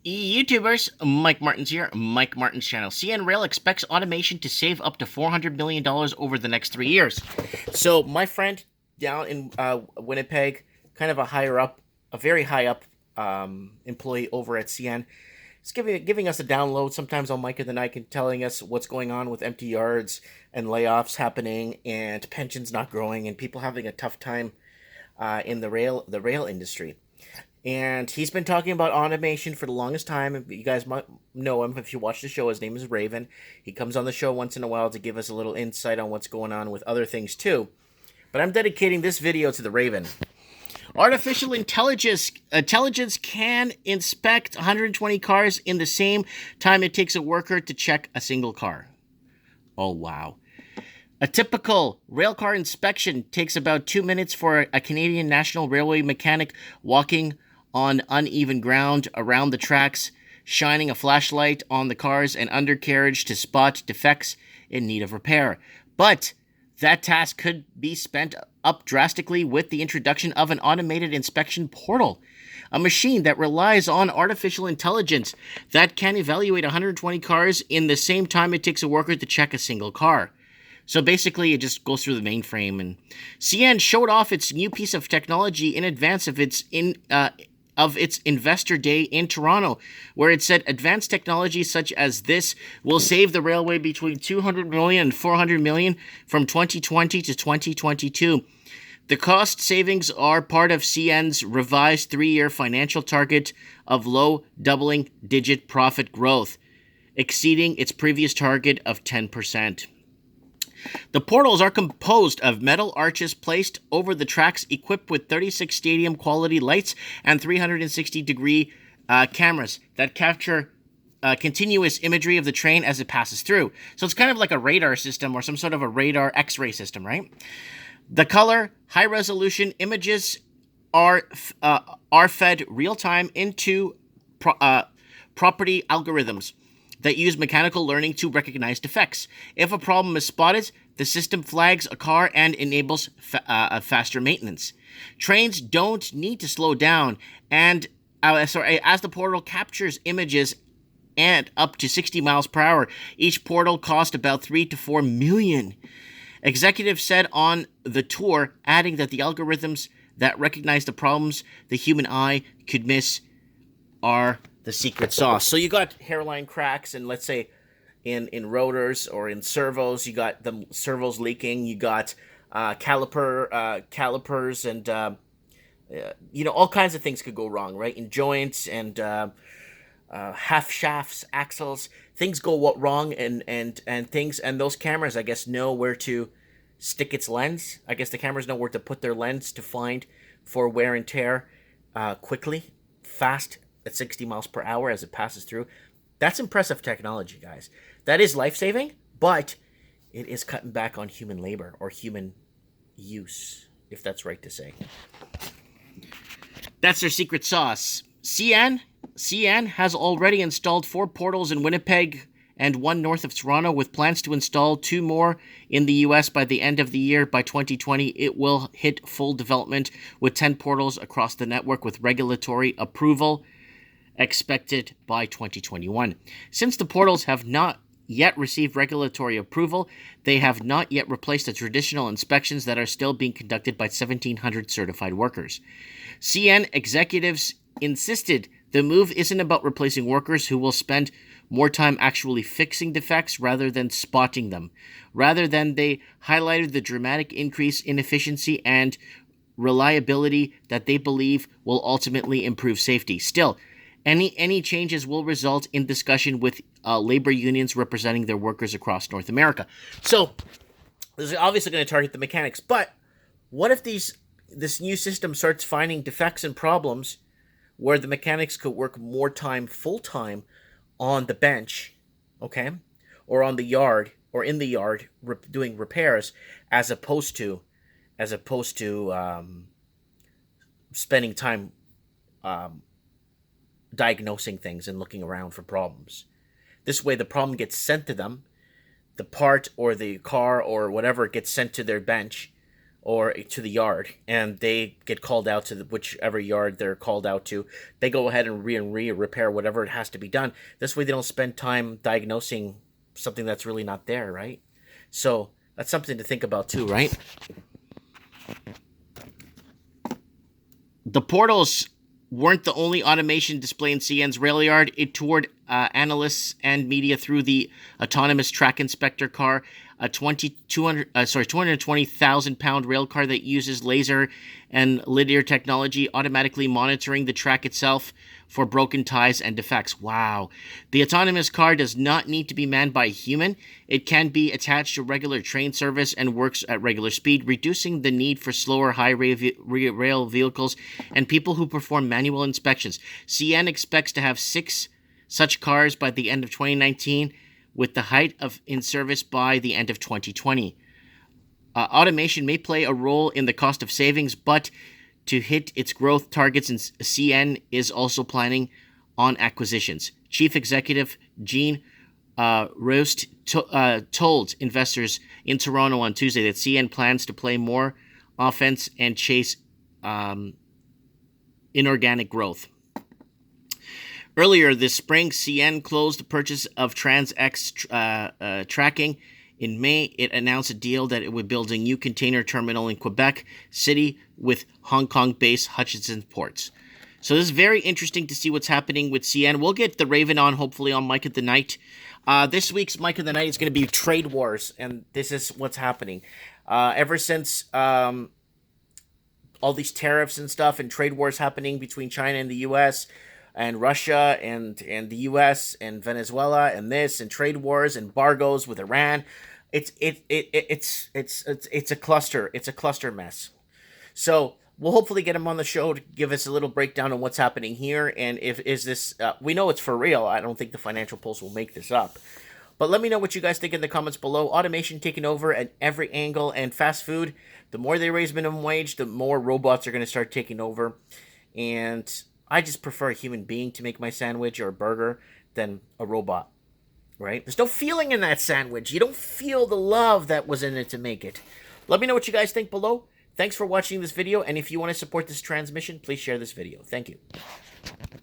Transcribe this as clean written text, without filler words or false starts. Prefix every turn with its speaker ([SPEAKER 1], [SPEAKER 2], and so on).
[SPEAKER 1] YouTubers, Mike Martins here, Mike Martins channel. CN Rail expects automation to save up to $400 million over the next 3 years. So my friend down in Winnipeg, kind of a very high up employee over at CN, is giving us a download sometimes on Mike of the Night and telling us what's going on with empty yards and layoffs happening and pensions not growing and people having a tough time in the rail industry. And he's been talking about automation for the longest time. You guys might know him if you watch the show. His name is Raven. He comes on the show once in a while to give us a little insight on what's going on with other things too. But I'm dedicating this video to the Raven. Artificial intelligence can inspect 120 cars in the same time it takes a worker to check a single car. Oh, wow. A typical railcar inspection takes about 2 minutes for a Canadian National Railway mechanic walking on uneven ground around the tracks, shining a flashlight on the cars and undercarriage to spot defects in need of repair. But that task could be spent up drastically with the introduction of an automated inspection portal, a machine that relies on artificial intelligence that can evaluate 120 cars in the same time it takes a worker to check a single car. So basically, it just goes through the mainframe, and CN showed off its new piece of technology in advance of its investor day in Toronto, where it said advanced technology such as this will save the railway between $200 million and $400 million from 2020 to 2022. The cost savings are part of CN's revised 3-year financial target of low doubling-digit profit growth, exceeding its previous target of 10%. The portals are composed of metal arches placed over the tracks equipped with 36 stadium-quality lights and 360-degree cameras that capture continuous imagery of the train as it passes through. So it's kind of like a radar system or some sort of a radar X-ray system, right? The color, high-resolution images are fed real-time into property algorithms that use mechanical learning to recognize defects. If a problem is spotted, the system flags a car and enables faster maintenance. Trains don't need to slow down, and as the portal captures images and up to 60 miles per hour, each portal costs about $3 to $4 million. Executives said on the tour, adding that the algorithms that recognize the problems the human eye could miss are the secret sauce. So you got hairline cracks, and let's say in rotors or in servos, you got the servos leaking. You got calipers, and all kinds of things could go wrong, right? In joints and half shafts, axles, things go wrong, and things, and those cameras, I guess, know where to stick its lens. I guess the cameras know where to put their lens to find for wear and tear quickly, fast, at 60 miles per hour as it passes through. That's impressive technology, guys. That is life-saving, but it is cutting back on human labor or human use, if that's right to say. That's their secret sauce. CN has already installed 4 portals in Winnipeg and 1 north of Toronto, with plans to install 2 more in the U.S. by the end of the year. By 2020, it will hit full development with 10 portals across the network, with regulatory approval expected by 2021. Since the portals have not yet received regulatory approval, they have not yet replaced the traditional inspections that are still being conducted by 1,700 certified workers. CN executives insisted the move isn't about replacing workers who will spend more time actually fixing defects rather than spotting them. Rather than, they highlighted the dramatic increase in efficiency and reliability that they believe will ultimately improve safety. Still, any changes will result in discussion with labor unions representing their workers across North America. So, this is obviously going to target the mechanics, but what if this new system starts finding defects and problems where the mechanics could work more time, full-time, on the bench, okay, or on the yard, or in the yard, doing repairs, as opposed to spending time diagnosing things and looking around for problems. This way, the problem gets sent to them, the part or the car or whatever gets sent to their bench or to the yard, and they get called out to whichever yard they're called out to. They go ahead and repair whatever it has to be done. This way they don't spend time diagnosing something that's really not there, right? So that's something to think about too, right? The portals weren't the only automation display in CN's rail yard. It toured analysts and media through the autonomous track inspector car, a 220,000-pound rail car that uses laser and lidar technology, automatically monitoring the track itself for broken ties and defects. Wow. The autonomous car does not need to be manned by a human. It can be attached to regular train service and works at regular speed, reducing the need for slower rail vehicles and people who perform manual inspections. CN expects to have 6 such cars by the end of 2019, with the height of in service by the end of 2020. Automation may play a role in the cost of savings, but to hit its growth targets, and CN is also planning on acquisitions. Chief Executive Jean Roest told investors in Toronto on Tuesday that CN plans to play more offense and chase inorganic growth. Earlier this spring, CN closed the purchase of TransX Tracking. In May, it announced a deal that it would build a new container terminal in Quebec City with Hong Kong-based Hutchison Ports. So this is very interesting to see what's happening with CN. We'll get the Raven on, hopefully, on Mike of the Night. This week's Mike of the Night is going to be trade wars, and this is what's happening. Ever since all these tariffs and stuff and trade wars happening between China and the U.S., and Russia and the U.S. and Venezuela and this and trade wars and embargoes with Iran, it's a cluster. It's a cluster mess. So we'll hopefully get him on the show to give us a little breakdown on what's happening here, and if is this we know it's for real. I don't think the Financial Pulse will make this up. But let me know what you guys think in the comments below. Automation taking over at every angle, and fast food, the more they raise minimum wage, the more robots are going to start taking over. And I just prefer a human being to make my sandwich or a burger than a robot, right? There's no feeling in that sandwich. You don't feel the love that was in it to make it. Let me know what you guys think below. Thanks for watching this video, and if you want to support this transmission, please share this video. Thank you.